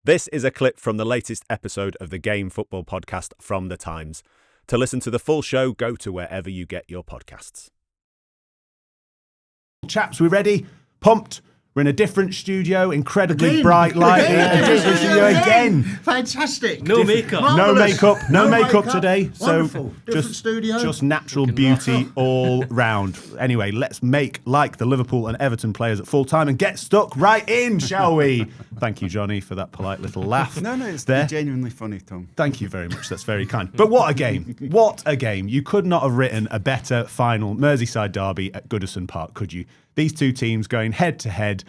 This is a clip from the latest episode of the Game Football podcast from The Times. To listen to the full show, go to wherever you get your podcasts. Chaps, we ready? Pumped? We're in a different studio, incredibly bright lighting. A different studio again. Fantastic. No makeup. No makeup today. Wonderful. So Different studio. just natural beauty all round. Anyway, let's make like the Liverpool and Everton players at full time and get stuck right in, shall we? Thank you, Johnny, for that polite little laugh. No, it's there. Genuinely funny, Tom. Thank you very much. That's very kind. But what a game. What a game. You could not have written a better final Merseyside Derby at Goodison Park, could you? These two teams going head to head,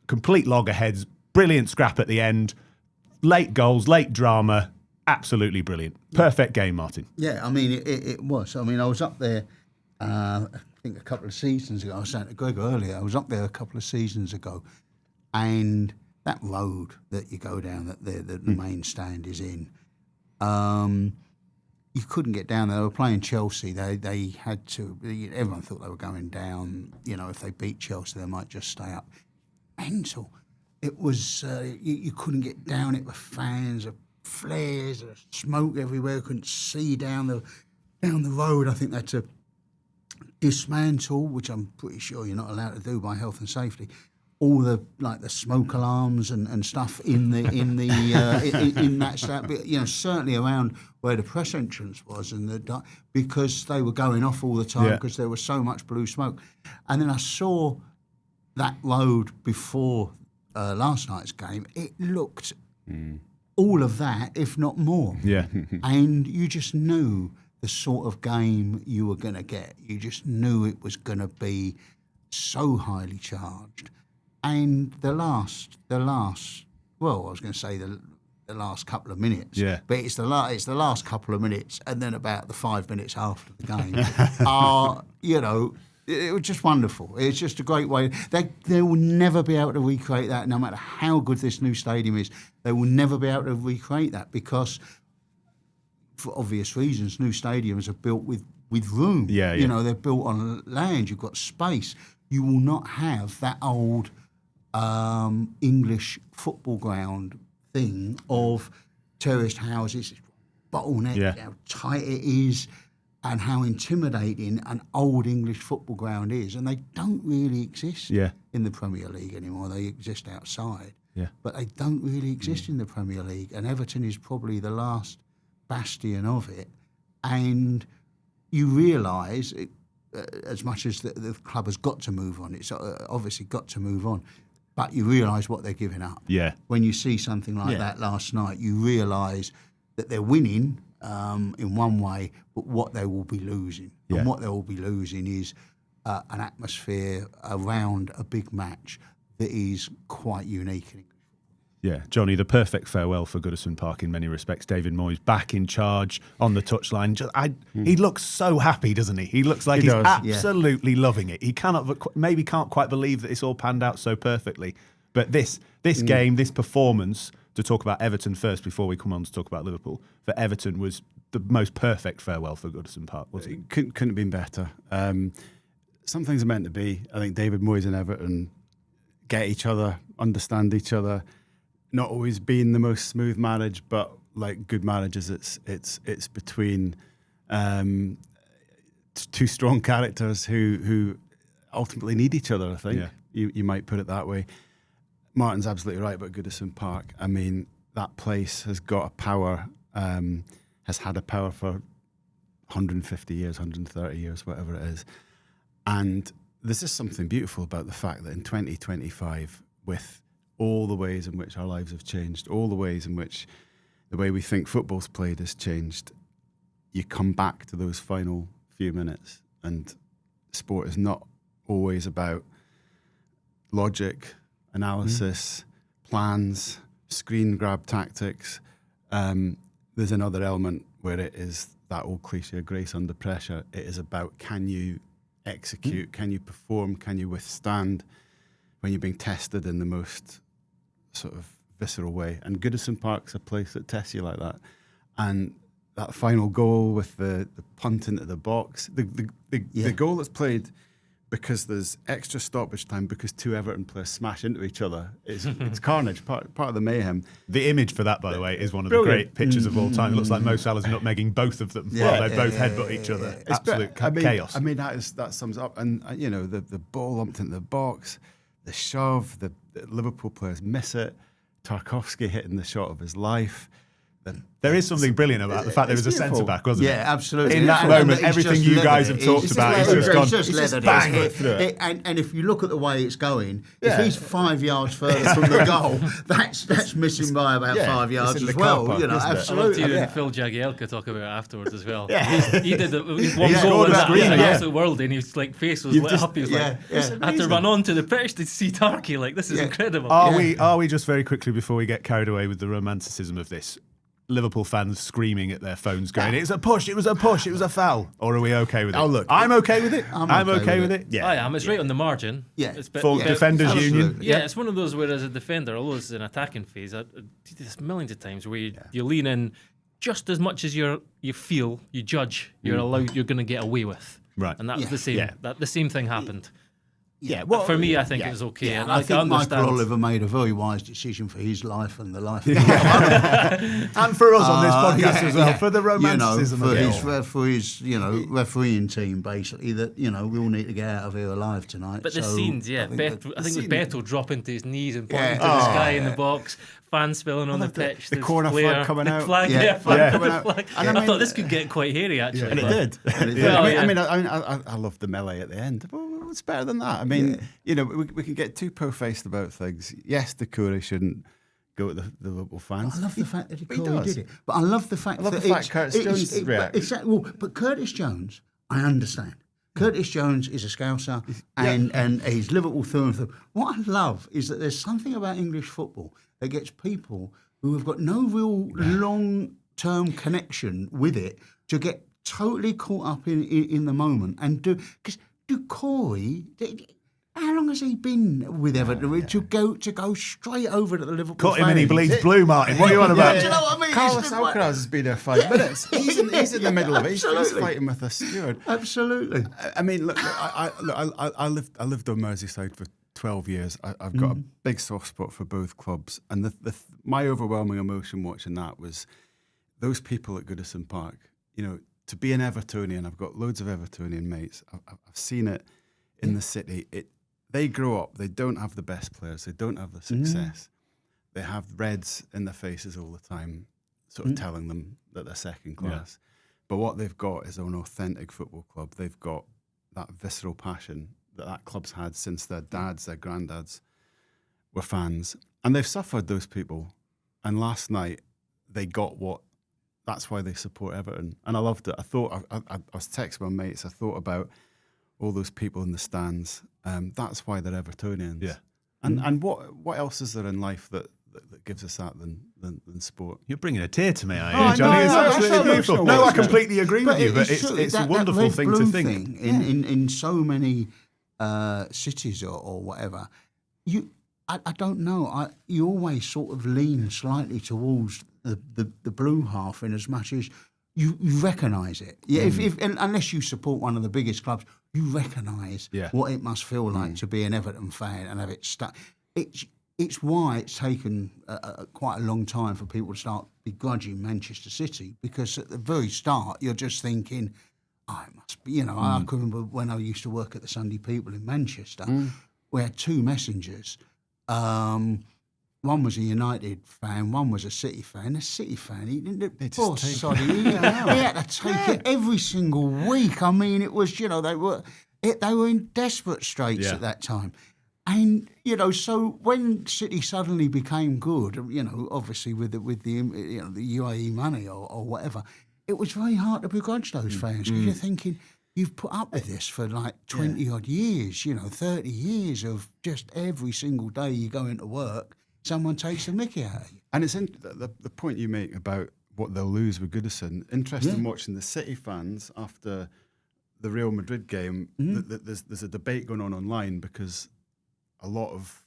complete loggerheads, brilliant scrap at the end, late goals, late drama, absolutely brilliant. Perfect game, Martin. Yeah, I mean, it was. I mean, I was up there, I think a couple of seasons ago. I was saying to Greg earlier, I was up there a couple of seasons ago, and that road that you go down, that the main stand is in, you couldn't get down there. They were playing Chelsea. They had to. Everyone thought they were going down. You know, if they beat Chelsea, they might just stay up. Mental. It was. You couldn't get down. It were fans, flares, smoke everywhere. Couldn't see down the road. I think they had to dismantle, which I'm pretty sure you're not allowed to do by health and safety. All the smoke alarms and stuff in in that stuff, but, you know, certainly around where the press entrance was because they were going off all the time because there was so much blue smoke. And then I saw that road before last night's game. It looked all of that, if not more. Yeah, and you just knew the sort of game you were going to get. You just knew it was going to be so highly charged. And the last couple of minutes. Yeah. But it's the last couple of minutes, and then about the 5 minutes after the game it was just wonderful. It's just a great way. They will never be able to recreate that, no matter how good this new stadium is. They will never be able to recreate that because, for obvious reasons, new stadiums are built with room. Yeah. You know, they're built on land. You've got space. You will not have that old English football ground thing of terraced houses, bottleneck, how tight it is, and how intimidating an old English football ground is. And they don't really exist in the Premier League anymore. They exist outside, but they don't really exist in the Premier League. And Everton is probably the last bastion of it. And you realise, as much as the club has got to move on, it's obviously got to move on, but you realise what they're giving up. Yeah. When you see something like that last night, you realise that they're winning in one way, but what they will be losing. Yeah. And what they will be losing is an atmosphere around a big match that is quite unique. Yeah, Johnny, the perfect farewell for Goodison Park in many respects. David Moyes back in charge on the touchline. He looks so happy, doesn't he? He looks like he's absolutely loving it. He can't quite believe that it's all panned out so perfectly. But this game, this performance, to talk about Everton first before we come on to talk about Liverpool, for Everton was the most perfect farewell for Goodison Park, wasn't it? Couldn't have been better. Some things are meant to be. I think David Moyes and Everton get each other, understand each other. Not always being the most smooth marriage, but like good marriages, it's between two strong characters who ultimately need each other. I think you might put it that way. Martin's absolutely right about Goodison Park. I mean, that place has got a power, has had a power for 150 years, 130 years, whatever it is. And there's just something beautiful about the fact that in 2025, with all the ways in which our lives have changed, all the ways in which the way we think football's played has changed, you come back to those final few minutes, and sport is not always about logic, analysis, plans, screen grab tactics. There's another element where it is that old cliche, grace under pressure. It is about, can you execute, can you perform, can you withstand when you're being tested in the most sort of visceral way. And Goodison Park's a place that tests you like that. And that final goal with the punt into the box, the goal that's played because there's extra stoppage time because 2 Everton players smash into each other. It's carnage, part of the mayhem. The image for that, by the way, is one of the great pictures of all time. It looks like Mo Salah's nutmegging both of them while they both headbutt each other. Absolute chaos. I mean, that sums up. And, the ball lumped into the box, the shove, the Liverpool players miss it, Tarkowski hitting the shot of his life. There is something brilliant about the fact there was a centre-back, wasn't it? Yeah, absolutely. In that moment, everything you guys have talked about, he's just bang it. And if you look at the way it's going, if he's 5 yards further from the goal, that's missing by about 5 yards as well. Absolutely. I loved Phil Jagielka talk about it afterwards as well. He did one goal in that absolute world, and his face was lit up. He was like, I had to run on to the pitch to see Tarky. Like, this is incredible. Are we just very quickly before we get carried away with the romanticism of this? Liverpool fans screaming at their phones going, it's a push, it was a push, it was a foul. Or are we okay with it? Oh, look. I'm okay with it. I'm okay with it. Yeah. I am. It's right on the margin. Yeah. It's for defenders union. Yeah, it's one of those where as a defender, although it's an attacking phase, I did this millions of times where you lean in just as much as you feel, you judge, you're allowed, you're going to get away with. Right. And that was the same. The same thing happened. Yeah, well, for me, I think it was okay. Yeah, and I think Michael Oliver made a very wise decision for his life and the life of the and for us on this podcast as well, for the romanticism for his refereeing team, basically, that we all need to get out of here alive tonight. But the scenes, I think it was Beto dropping to his knees and pointing to the sky in the box, fans spilling on the pitch, the corner flag coming out, flag coming out. And I thought this could get quite hairy actually, and it did. I loved the melee at the end. What's better than that? I mean, we can get too pro-faced about things. Yes, the Corey shouldn't go at the Liverpool fans. I love the fact that he did it. But I love the fact Curtis Jones reacted. But Curtis Jones, I understand. Curtis Jones is a Scouser and he's Liverpool through and through. What I love is that there's something about English football that gets people who have got no real long-term connection with it to get totally caught up in the moment and because Corey, how long has he been with Everton to go straight over to the Liverpool? Cut him and he bleeds blue, Martin. What are you on about? Do you know what I mean? Carlos Alcaraz has been there 5 minutes. He's in the middle of it. He's fighting with a steward. Absolutely. I mean, look, I lived on Merseyside for 12 years. I've got a big soft spot for both clubs, and my overwhelming emotion watching that was those people at Goodison Park. To be an Evertonian, I've got loads of Evertonian mates. I've seen it in the city. They grow up. They don't have the best players. They don't have the success. They have Reds in their faces all the time, sort of telling them that they're second class. But what they've got is an authentic football club. They've got that visceral passion that club's had since their dads, their granddads were fans. And they've suffered, those people. And last night, they got what. That's why they support Everton. And I loved it. I was texting my mates. I thought about all those people in the stands. That's why they're Evertonians. Yeah. And what else is there in life that gives us that than sport? You're bringing a tear to me, are you, Johnny? It's absolutely beautiful. No, I completely agree with you, but it's a wonderful thing to think. In so many cities or whatever, I don't know. You always sort of lean slightly towards the blue half in as much as you recognise it. Yeah, unless you support one of the biggest clubs, you recognise what it must feel like to be an Everton fan and have it stuck. It's why it's taken quite a long time for people to start begrudging Manchester City, because at the very start you're just thinking, it must be. I can remember when I used to work at the Sunday People in Manchester, we had two messengers. One was a United fan, one was a City fan. The City fan, he had to take it every single week. I mean, it was, they were in desperate straits at that time. And, so when City suddenly became good, obviously with the UAE money or whatever, it was very hard to begrudge those fans, because you're thinking, you've put up with this for like 20 odd years, 30 years of just every single day you go into work, someone takes the mickey out of you. And it's the point you make about what they'll lose with Goodison. Interesting watching the City fans after the Real Madrid game. There's a debate going on online, because a lot of,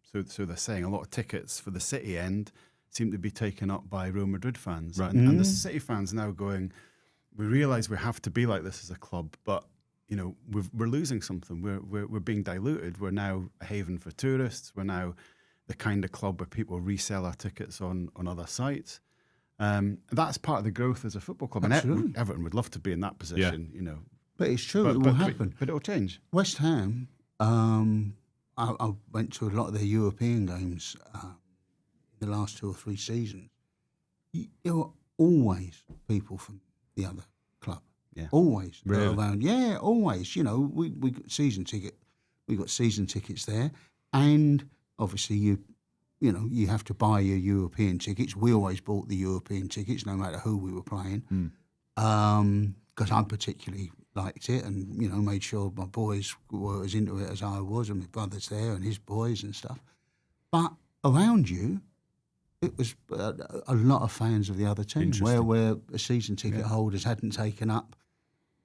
so they're saying, a lot of tickets for the City end seem to be taken up by Real Madrid fans. Right. And the City fans now going, we realise we have to be like this as a club, but we're losing something. We're being diluted. We're now a haven for tourists. We're now the kind of club where people resell our tickets on other sites. That's part of the growth as a football club. Absolutely. And Everton would love to be in that position, But it's true, it will happen. But it will change. West Ham, I went to a lot of their European games in the last 2 or 3 seasons. There were always people from the other club. Yeah. Always. Really? Around. Yeah, always. We got season ticket. We got season tickets there. And obviously you have to buy your European tickets. We always bought the European tickets, no matter who we were playing. Because I particularly liked it and, made sure my boys were as into it as I was, and my brother's there and his boys and stuff. But around you, it was a lot of fans of the other team, where season ticket holders hadn't taken up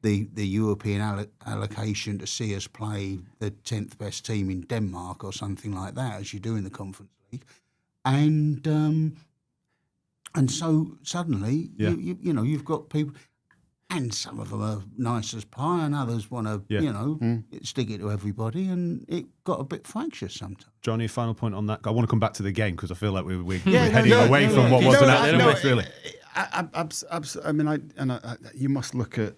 the European allocation to see us play the 10th best team in Denmark or something like that, as you do in the Conference League. And so suddenly, you've got people... And some of them are nice as pie, and others want to, stick it to everybody, and it got a bit fractious sometimes. Johnny, final point on that. I want to come back to the game because I feel like we're heading away from what wasn't actually really. I mean, you must look at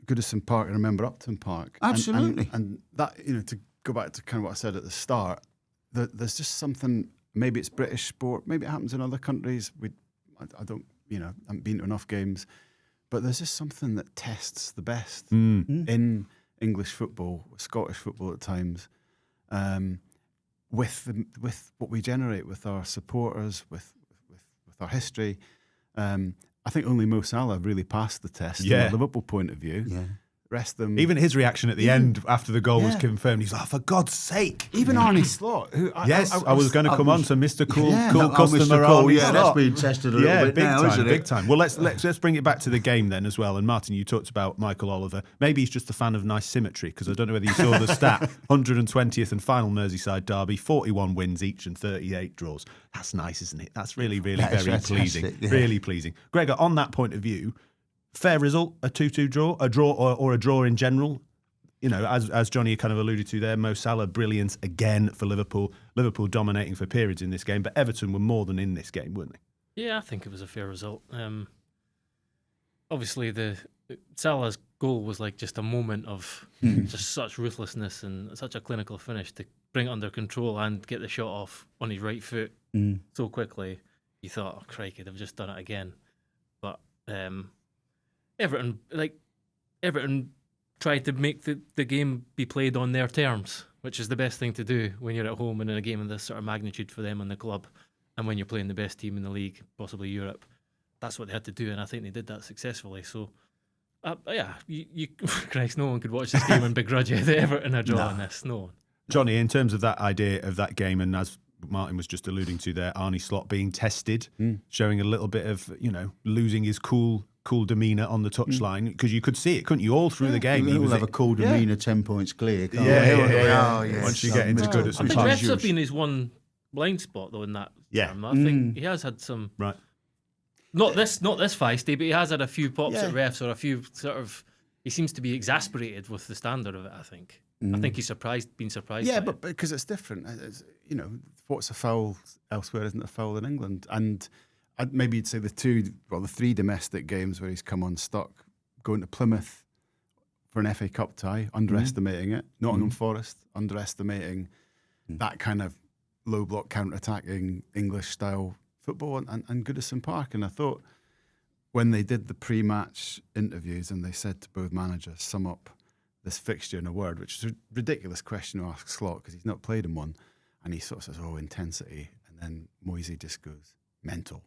Goodison Park and remember Upton Park. Absolutely. And that, to go back to kind of what I said at the start, there's just something. Maybe it's British sport. Maybe it happens in other countries. I don't, I haven't been to enough games. But there's just something that tests the best in English football, Scottish football at times, with what we generate with our supporters, with our history. I think only Mo Salah really passed the test from a Liverpool point of view. Yeah. Rest them. Even his reaction at the end after the goal was confirmed. He's like, for God's sake. Even Arne Slot, who I was going to come on to Mr. Cool customer Arne Slot. Yeah, that's being tested a little bit big now, time, isn't it? big time. Well, let's bring it back to the game then as well. And Martin, you talked about Michael Oliver. Maybe he's just a fan of nice symmetry, because I don't know whether you saw the stat: 120th and final Merseyside Derby, 41 wins each and 38 draws. That's nice, isn't it? That's really, really very pleasing. Yeah. Really pleasing. Gregor, on that point of view, fair result, a 2-2 draw, a draw or a draw in general. As Johnny kind of alluded to there, Mo Salah brilliant again for Liverpool. Liverpool dominating for periods in this game, but Everton were more than in this game, weren't they? Yeah, I think it was a fair result. Obviously, the Salah's goal was like just a moment of just such ruthlessness and such a clinical finish to bring it under control and get the shot off on his right foot so quickly. You thought, oh crikey, they've just done it again. But Everton tried to make the game be played on their terms, which is the best thing to do when you're at home and in a game of this sort of magnitude for them and the club, and when you're playing the best team in the league, possibly Europe. That's what they had to do, and I think they did that successfully. So, Christ, no one could watch this game and begrudge you that Everton are drawing this. No one. Johnny, in terms of that idea of that game, and as Martin was just alluding to there, Arne Slot being tested, showing a little bit of, losing his cool demeanour on the touchline, because you could see it, couldn't you, all through the game? He will have a cool demeanour, 10 points clear. Once you get into Goodison Park. Park. The refs have been his one blind spot, though, in that term. I think he has had some... Right. Not this feisty, but he has had a few pops at refs, or a few sort of... He seems to be exasperated with the standard of it, I think. I think he's been surprised. Yeah, by but because it's different. What's a foul elsewhere isn't a foul in England. And maybe you'd say the 3 domestic games where he's come unstuck, going to Plymouth for an FA Cup tie, underestimating it. Nottingham Forest, underestimating that kind of low block counter-attacking English style football, and Goodison Park. And I thought when they did the pre-match interviews and they said to both managers, sum up this fixture in a word, which is a ridiculous question to ask Slot because he's not played in one, and he sort of says, intensity, and then Moyes just goes, mental.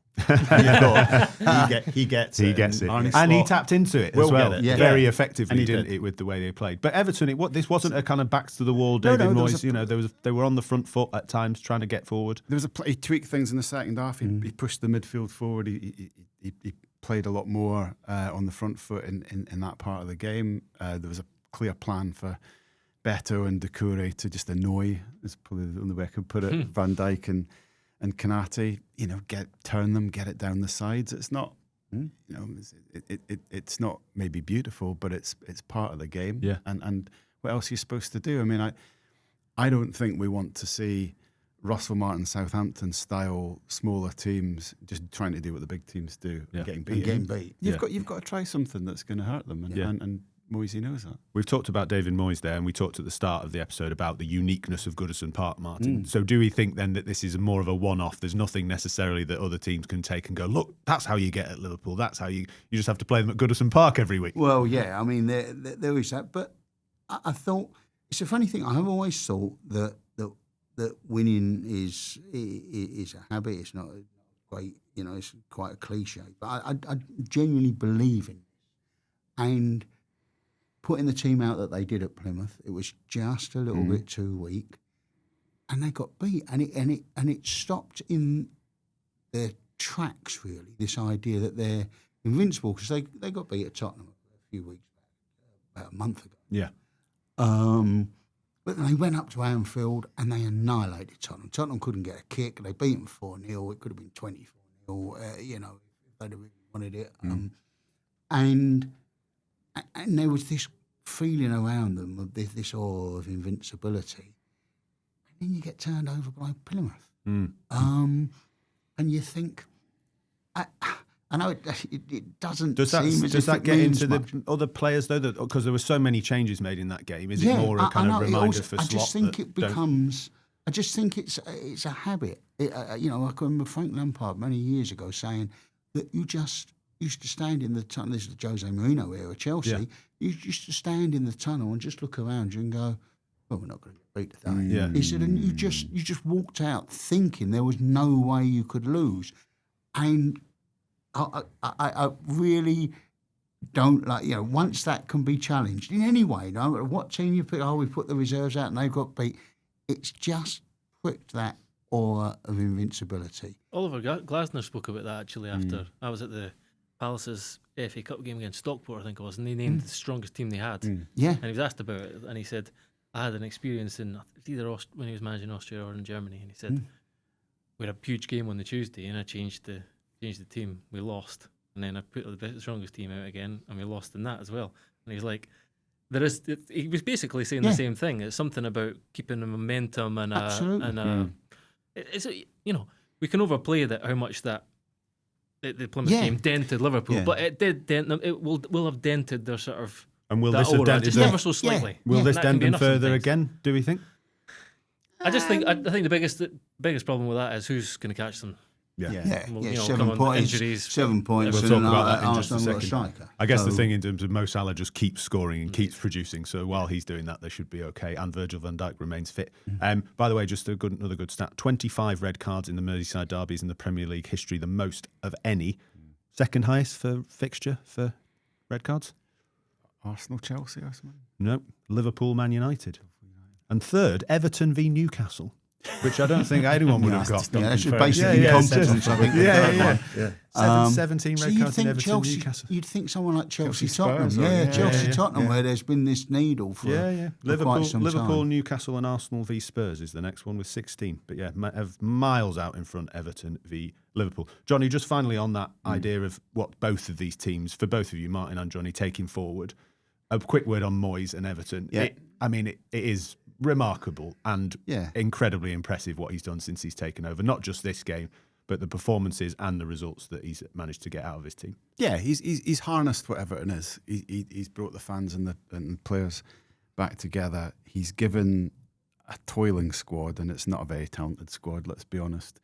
He gets it. And he tapped into it as well, very effectively, didn't he, with the way they played. But Everton, this wasn't a kind of backs to the wall David Moyes. They were on the front foot at times, trying to get forward. There was he tweaked things in the second half. He pushed the midfield forward. He played a lot more on the front foot in that part of the game. There was a clear plan for Beto and Doucouré to just annoy, is probably the only way I could put it, Van Dijk and Konate, turn them, get it down the sides. It's not You know, it's not maybe beautiful, but it's part of the game. Yeah. And what else are you supposed to do? I mean, I don't think we want to see Russell Martin, Southampton style smaller teams just trying to do what the big teams do, and getting beat. You've got to try something that's going to hurt them, and Moyes knows that. We've talked about David Moyes there, and we talked at the start of the episode about the uniqueness of Goodison Park, Martin. So do we think then that this is more of a one-off? There's nothing necessarily that other teams can take and go, look, that's how you get at Liverpool. That's how you just have to play them at Goodison Park every week. Well, yeah, I mean, there is that. But I thought, it's a funny thing. I've always thought that winning is a habit. It's not great, it's quite a cliche. But I genuinely believe in it. And putting the team out that they did at Plymouth, it was just a little bit too weak, and they got beat, and it stopped in their tracks, really. This idea that they're invincible, because they got beat at Tottenham a few weeks back, about a month ago. Yeah. But they went up to Anfield and they annihilated Tottenham. Tottenham couldn't get a kick. They beat them 4-0. It could have been 24-0. If they'd have really wanted it. And there was this feeling around them of this awe of invincibility. And then you get turned over by Plymouth. And you think, I know it doesn't does that, seem as does if that it get means into much. the other players, though? Because there were so many changes made in that game. Is it more a kind of reminder for Slot? I just think it becomes... I just think it's a habit. I can remember Frank Lampard many years ago saying that you just used to stand in the tunnel. This is the Jose Mourinho era, Chelsea. Yeah. You used to stand in the tunnel and just look around you and go, well, we're not going to get beat today. Yeah. He said, and you just walked out thinking there was no way you could lose. And I really don't like, once that can be challenged in any way, no matter what team you pick, we put the reserves out and they've got beat. It's just pricked that aura of invincibility. Oliver Glasner spoke about that actually after I was at the Palace's FA Cup game against Stockport, I think it was, and they named the strongest team they had. Yeah. And he was asked about it, and he said, I had an experience in either when he was managing Austria or in Germany, and he said, we had a huge game on the Tuesday, and I changed the team. We lost, and then I put the strongest team out again, and we lost in that as well. And he's like, he was basically saying the same thing. It's something about keeping the momentum and we can overplay that how much that the Plymouth game dented Liverpool, but it did dent them. It will have dented their sort of. And will this have dented just ever so slightly? Will this dent them further again? Do we think? I just think the biggest problem with that is who's going to catch them. Yeah. 7 points. Injuries. 7 points. We'll talk about that in just a second. Striker. I guess the thing in terms of Mo Salah just keeps scoring and keeps producing. So while he's doing that, they should be okay. And Virgil van Dijk remains fit. By the way, just another good stat: 25 red cards in the Merseyside derbies in the Premier League history, the most of any. Second highest for fixture for red cards. Arsenal, Chelsea, or something? No, Liverpool, Man United. And third, Everton v Newcastle, which I don't think anyone would have got. Yeah, that's basically incompetence, I think. 17 red cards in Everton v Newcastle. You'd think someone like Chelsea Spurs, Tottenham. Chelsea Tottenham, where there's been this needle for quite some Liverpool, time. Newcastle and Arsenal v Spurs is the next one with 16. But have miles out in front, Everton v Liverpool. Johnny, just finally on that idea of what both of these teams, for both of you, Martin and Johnny, taking forward, a quick word on Moyes and Everton. Yeah. It is remarkable and incredibly impressive what he's done since he's taken over. Not just this game, but the performances and the results that he's managed to get out of his team. Yeah, he's harnessed what Everton is. He's brought the fans and the players back together. He's given a toiling squad, and it's not a very talented squad, let's be honest,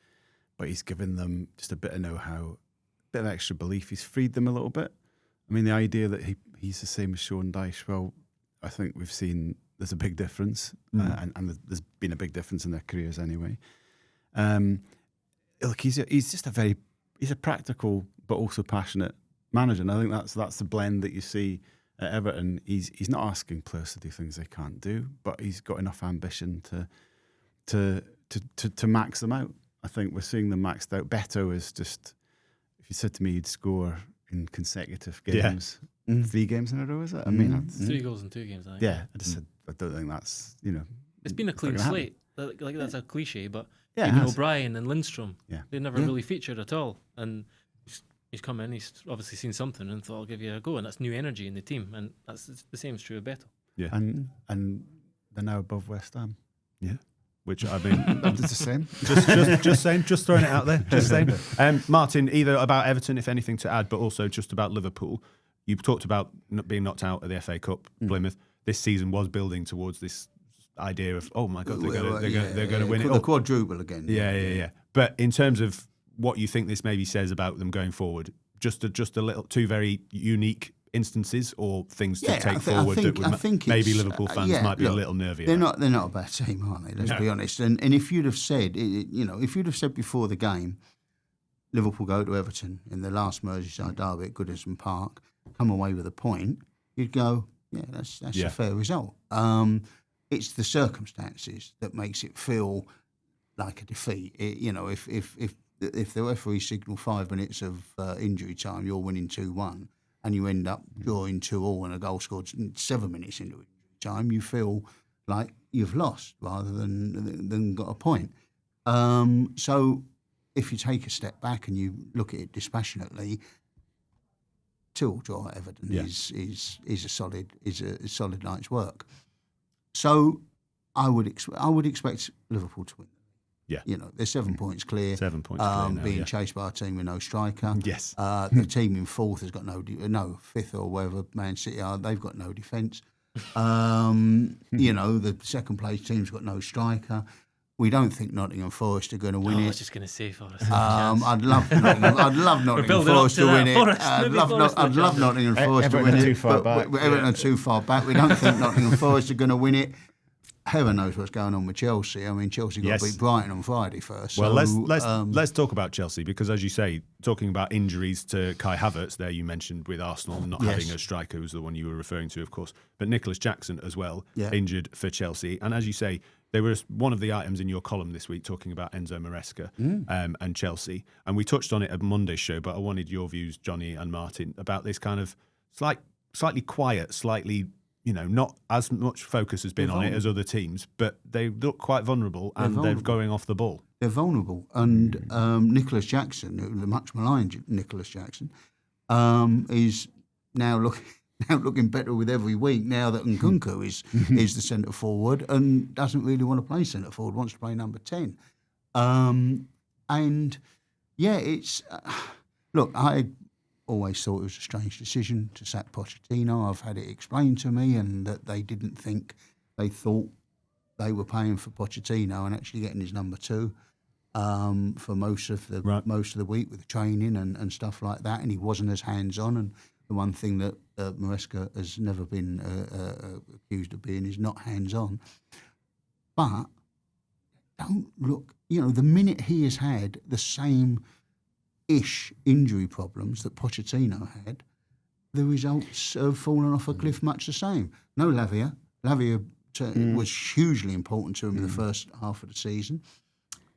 but he's given them just a bit of know-how, a bit of extra belief. He's freed them a little bit. I mean, the idea that he's the same as Sean Dyche, well, I think we've seen there's a big difference, and there's been a big difference in their careers anyway. Look, he's a practical but also passionate manager, and I think that's the blend that you see at Everton. He's not asking players to do things they can't do, but he's got enough ambition to max them out. I think we're seeing them maxed out. Beto is just, if you said to me he'd score in consecutive games, 3 games in a row, is it? I mean, 3 goals in 2 games, I think. Yeah, I just said I don't think that's, it's been a clean slate. Like that's a cliche, but Yeah, even O'Brien and Lindstrom, they never Yeah. really featured at all. And he's come in, he's obviously seen something and thought, I'll give you a go. And that's new energy in the team. And that's the same is true of Beto. Yeah. And they're now above West Ham. Yeah. Which, I mean, It's the same. just saying, just throwing it out there, just saying. Martin, either about Everton, if anything to add, but also just about Liverpool. You talked about not being knocked out of the FA Cup, Plymouth. This season was building towards this idea of, oh my God, they're going to win it. The quadruple again. Yeah. But in terms of what you think this maybe says about them going forward, just a little, two very unique instances or things to take forward that would maybe Liverpool fans might be a little nervy about. They're not a bad team, are they? Let's be honest. And if you'd have said, if you'd have said before the game, Liverpool go to Everton in the last Merseyside Derby at Goodison Park, come away with a point, you'd go, yeah, that's a fair result. It's the circumstances that makes it feel like a defeat. If the referee signal 5 minutes of injury time, you're winning 2-1. And you end up drawing 2-2 and a goal scored 7 minutes into injury time, you feel like you've lost rather than got a point. So if you take a step back and you look at it dispassionately, 2-2 draw at Everton is a solid night's work. So I would expect Liverpool to win. Yeah, they're 7 points clear. 7 points clear now, being chased by a team with no striker. Yes, the team in fourth has got no fifth or wherever Man City are. They've got no defence. The second place team's got no striker. We don't think Nottingham Forest are going to win it. I was just going to say Forest. I'd love Nottingham Forest to win it. I'd love Nottingham Forest to win it. But Everton are too far back. We don't think Nottingham Forest are going to win it. Heaven knows what's going on with Chelsea. I mean, Chelsea got to beat Brighton on Friday first. Well, let's talk about Chelsea because, as you say, talking about injuries to Kai Havertz there, you mentioned with Arsenal not having a striker, who's the one you were referring to, of course, but Nicholas Jackson as well, injured for Chelsea. And as you say, they were one of the items in your column this week talking about Enzo Maresca and Chelsea. And we touched on it at Monday's show, but I wanted your views, Johnny and Martin, about this kind of slightly quiet, slightly... not as much focus has been on it as other teams, but they look quite vulnerable and they're going off the ball. They're vulnerable. And Nicholas Jackson, the much maligned Nicholas Jackson, is now looking better with every week now that Nkunku is the centre forward and doesn't really want to play centre forward, wants to play number 10. It's... look, I always thought it was a strange decision to sack Pochettino. I've had it explained to me, and that they thought they were paying for Pochettino and actually getting his number 2 for most of the week with the training and stuff like that. And he wasn't as hands-on. And the one thing that Maresca has never been accused of being is not hands-on. But don't look, the minute he has had the same injury problems that Pochettino had, the results have fallen off a cliff much the same. No Lavia. Lavia was hugely important to him in the first half of the season.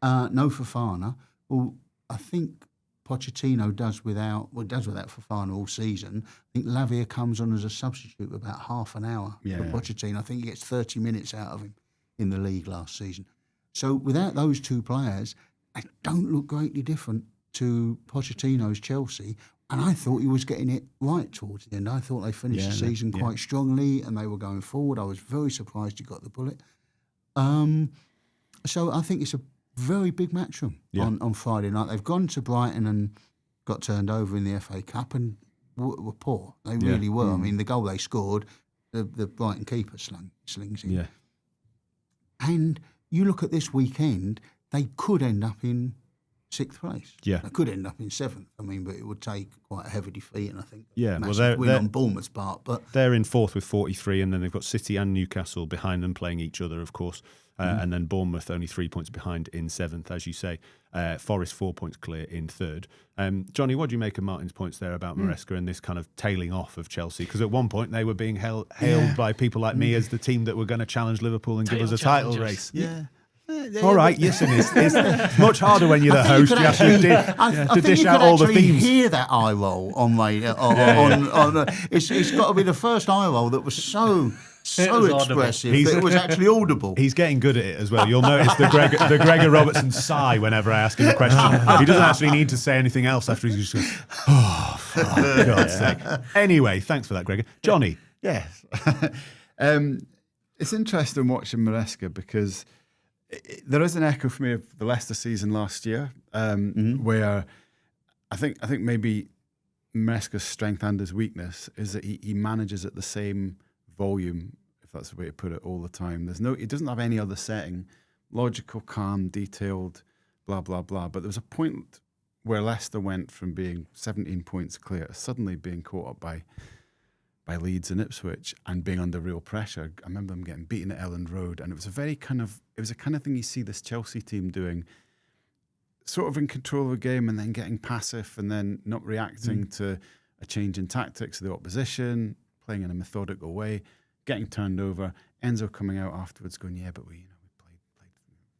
No Fofana. Well, I think Pochettino does without Fofana all season. I think Lavia comes on as a substitute about half an hour for Pochettino. I think he gets 30 minutes out of him in the league last season. So without those two players, they don't look greatly different to Pochettino's Chelsea, and I thought he was getting it right towards the end. I thought they finished the season quite strongly and they were going forward. I was very surprised he got the bullet. So I think it's a very big match for them on Friday night. They've gone to Brighton and got turned over in the FA Cup and were poor. They really were. I mean, the goal they scored, the Brighton keeper slings in. Yeah. And you look at this weekend, they could end up in 6th place. Yeah. They could end up in 7th. I mean, but it would take quite a heavy defeat, and I think massive win on Bournemouth's part. But they're in 4th with 43, and then they've got City and Newcastle behind them playing each other, of course. And then Bournemouth only 3 points behind in 7th, as you say. Forest 4 points clear in 3rd. Johnny, what do you make of Martin's points there about Maresca and this kind of tailing off of Chelsea? Because at one point they were being hailed by people like me as the team that were going to challenge Liverpool and give us a title race. Yeah. All right, yes, it's much harder when you're the host. You have to dish out all the themes. Hear that eye roll on my it's got to be the first eye roll that was so so was audible. expressive that it was actually audible. He's getting good at it as well. You'll notice the Gregor Robertson sigh whenever I ask him a question. He doesn't actually need to say anything else after he's just going, oh, for God's sake. Anyway, thanks for that, Gregor. Johnny. Yes. It's interesting watching Maresca because there is an echo for me of the Leicester season last year, where I think maybe Maresca's strength and his weakness is that he manages at the same volume, if that's the way to put it, all the time. He doesn't have any other setting, logical, calm, detailed, blah blah blah. But there was a point where Leicester went from being 17 points clear to suddenly being caught up by Leeds and Ipswich and being under real pressure. I remember them getting beaten at Elland Road, and it was a kind of thing you see this Chelsea team doing, sort of in control of the game and then getting passive and then not reacting to a change in tactics of the opposition, playing in a methodical way, getting turned over. Enzo coming out afterwards going, yeah, but we played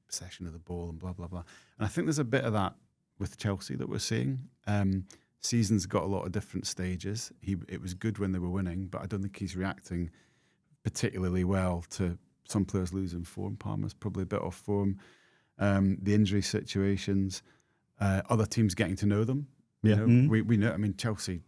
possession of the ball and blah blah blah. And I think there's a bit of that with Chelsea that we're seeing. Season's got a lot of different stages. It was good when they were winning, but I don't think he's reacting particularly well to some players losing form. Palmer's probably a bit off form. The injury situations, other teams getting to know them. Yeah. We know. I mean, Chelsea,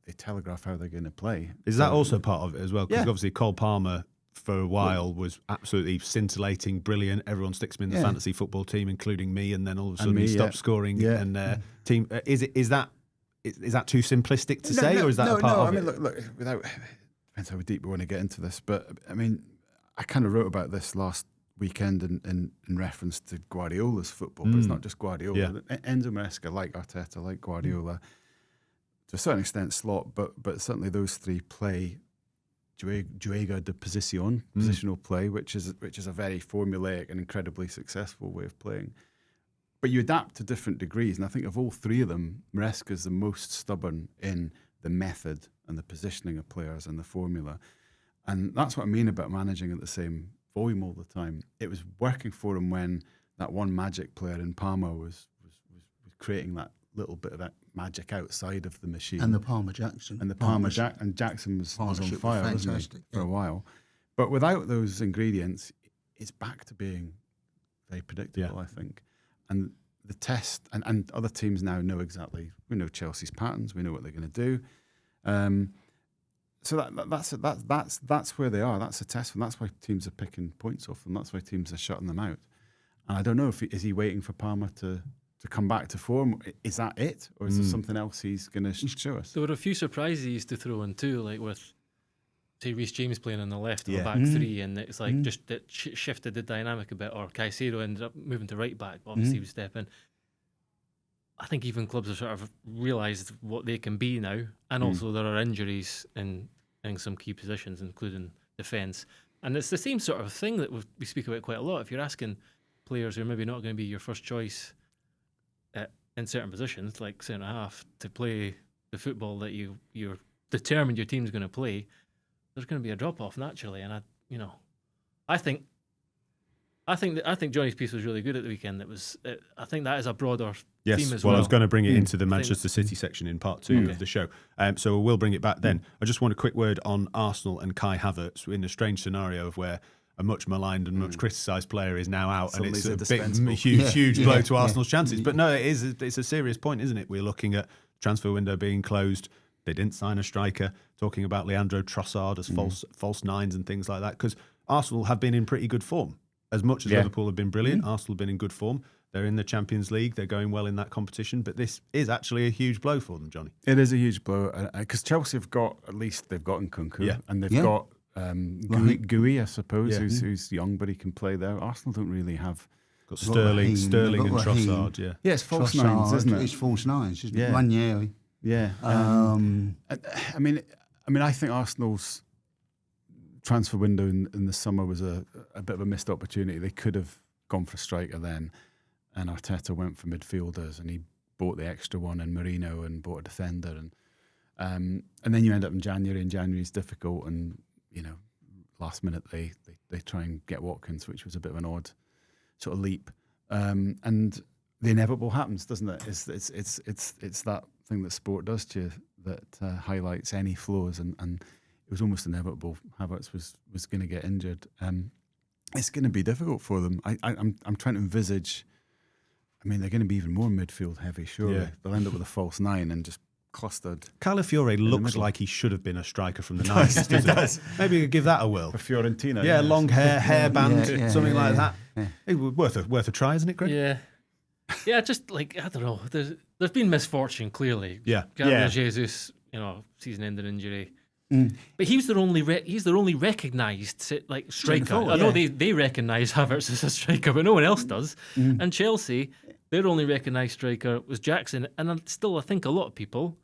they telegraph how they're going to play. Is that also part of it as well? Because Yeah. obviously Cole Palmer for a while was absolutely scintillating, brilliant. Everyone sticks him in the fantasy football team, including me, and then all of a sudden he stops scoring. Yeah. And team is that too simplistic to say, or is that a part of it? I mean, look, depends how deep we want to get into this, but I mean, I kind of wrote about this last weekend in reference to Guardiola's football, but it's not just Guardiola. Yeah. Enzo Maresca, like Arteta, like Guardiola, to a certain extent Slot, but certainly those three play juega de positional play, which is a very formulaic and incredibly successful way of playing. But you adapt to different degrees, and I think of all three of them, Maresca's the most stubborn in the method and the positioning of players and the formula. And that's what I mean about managing at the same volume all the time. It was working for him when that one magic player in Palmer was creating that little bit of that magic outside of the machine. And the Palmer Jackson. And the Jackson was on fire, wasn't he, for a while. But without those ingredients, it's back to being very predictable, I think. And the test, and other teams now know exactly. We know Chelsea's patterns. We know what they're going to do. So that's where they are. That's a test, and that's why teams are picking points off them. That's why teams are shutting them out. And I don't know is he waiting for Palmer to come back to form? Is that it, or is there something else he's going to show us? There were a few surprises to throw in too, like with say Reece James playing on the left of the back three, and it's like just it shifted the dynamic a bit. Or Caicedo ended up moving to right back, but obviously he was stepping. I think even clubs have sort of realised what they can be now, and also there are injuries in some key positions, including defence. And it's the same sort of thing that we speak about quite a lot. If you're asking players who are maybe not going to be your first choice in certain positions, like centre half, to play the football that you're determined your team's going to play, there's going to be a drop off naturally. And I think Johnny's piece was really good at the weekend. I think that is a broader theme as well. I was going to bring it into the Manchester City section in part two of the show. So we'll bring it back then. I just want a quick word on Arsenal and Kai Havertz in a strange scenario of where a much maligned and much criticised player is now out, Suddenly and it's a big, huge blow to Arsenal's chances. But no, it's a serious point, isn't it? We're looking at transfer window being closed. They didn't sign a striker. Talking about Leandro Trossard as false nines and things like that, because Arsenal have been in pretty good form. As much as Liverpool have been brilliant, Arsenal have been in good form. They're in the Champions League. They're going well in that competition. But this is actually a huge blow for them, Johnny. It is a huge blow because Chelsea have got, at least they've got Nkunku, and they've got Gui, I suppose, who's young, but he can play there. Arsenal don't really have. Got Sterling and Trossard, Yeah, it's false nines, isn't it? It's false nines, isn't it? Yeah. One year. Yeah. I mean, I think Arsenal's transfer window in the summer was a bit of a missed opportunity. They could have gone for a striker then, and Arteta went for midfielders, and he bought the extra one in Marino and bought a defender, and then you end up in January, and January's difficult, and last minute they try and get Watkins, which was a bit of an odd sort of leap, and the inevitable happens, doesn't it? It's that thing that sport does to you that highlights any flaws, and it was almost inevitable Havertz was going to get injured. It's going to be difficult for them. I'm trying to envisage. I mean, they're going to be even more midfield heavy. Surely they'll end up with a false 9 and just clustered. Calafiore looks like he should have been a striker from the 90s. He does. Maybe you could give that a whirl. For Fiorentina. Yeah, long hair, hairband, something like that. Yeah. Worth a try, isn't it, Greg? Yeah. Just like, I don't know. There's been misfortune clearly. Yeah. Jesus, season-ending injury. But he's their only recognised striker. I know they recognise Havertz as a striker, but no one else does. And Chelsea, their only recognised striker was Jackson, and I think a lot of people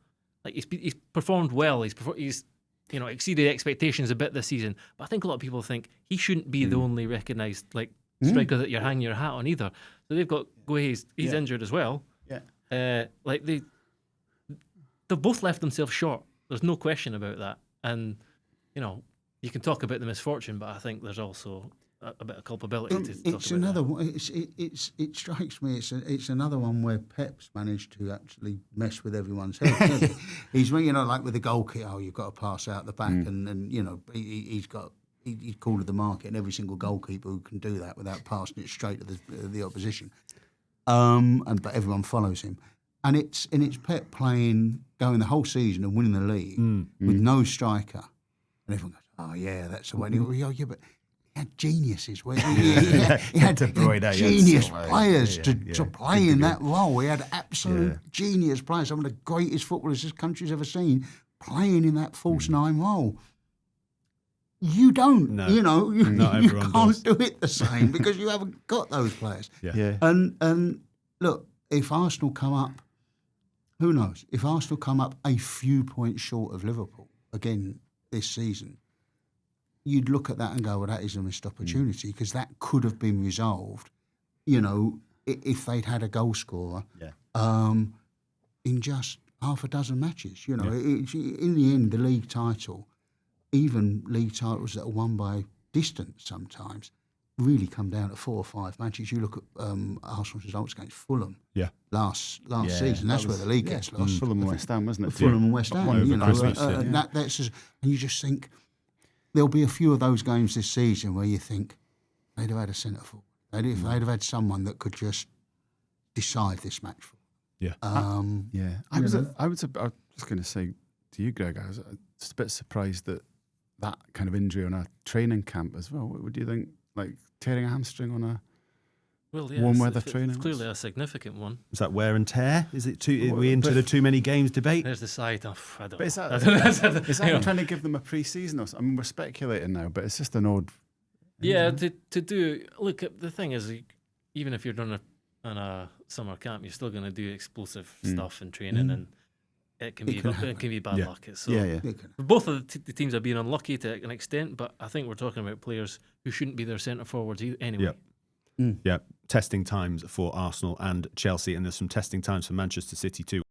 he's performed well. He's exceeded expectations a bit this season. But I think a lot of people think he shouldn't be the only recognised striker that you're hanging your hat on either. So they've got Guehi. He's injured as well. Yeah. They've both left themselves short. There's no question about that. And, you can talk about the misfortune, but I think there's also a bit of culpability to talk it's about another that. one. It strikes me. It's another one where Pep's managed to actually mess with everyone's head. He's like with the goal kick. Oh, you've got to pass out the back, and he's called to the market, and every single goalkeeper who can do that without passing it straight to the opposition. But everyone follows him. And it's Pep going the whole season and winning the league with no striker, and everyone goes, "Oh yeah, that's the way." And he goes, but he had geniuses. He had genius players to play in that role. He had absolute genius players, some of the greatest footballers this country's ever seen, playing in that false 9 role. You don't, you can't do it the same because you haven't got those players. And look, if Arsenal come up. Who knows? If Arsenal come up a few points short of Liverpool again this season, you'd look at that and go, well, that is a missed opportunity because that could have been resolved, if they'd had a goal scorer in just half a dozen matches. In the end, the league title, even league titles that are won by distance sometimes, really come down to 4 or 5 matches. You look at Arsenal's results against Fulham last season. That's where the league gets lost. Fulham and West Ham, wasn't it? Fulham and West Ham. That's just, and you just think there'll be a few of those games this season where you think they'd have had a centre forward. They'd have had someone that could just decide this match for them. I was just going to say to you, Greg, I was just a bit surprised that kind of injury on a training camp as well. What do you think? Like tearing a hamstring on a warm weather training? It's clearly a significant one. Is that wear and tear? Is it are we into the too many games debate? There's the side. I don't know. Is that trying to give them a pre-season or something? I mean, we're speculating now, but it's just an odd. Yeah, to do. Look, the thing is, even if you're done on a summer camp, you're still going to do explosive stuff in training, and it can be bad luck. Both of the teams are being unlucky to an extent, but I think we're talking about players who shouldn't be their centre forwards anyway. Testing times for Arsenal and Chelsea, and there's some testing times for Manchester City too.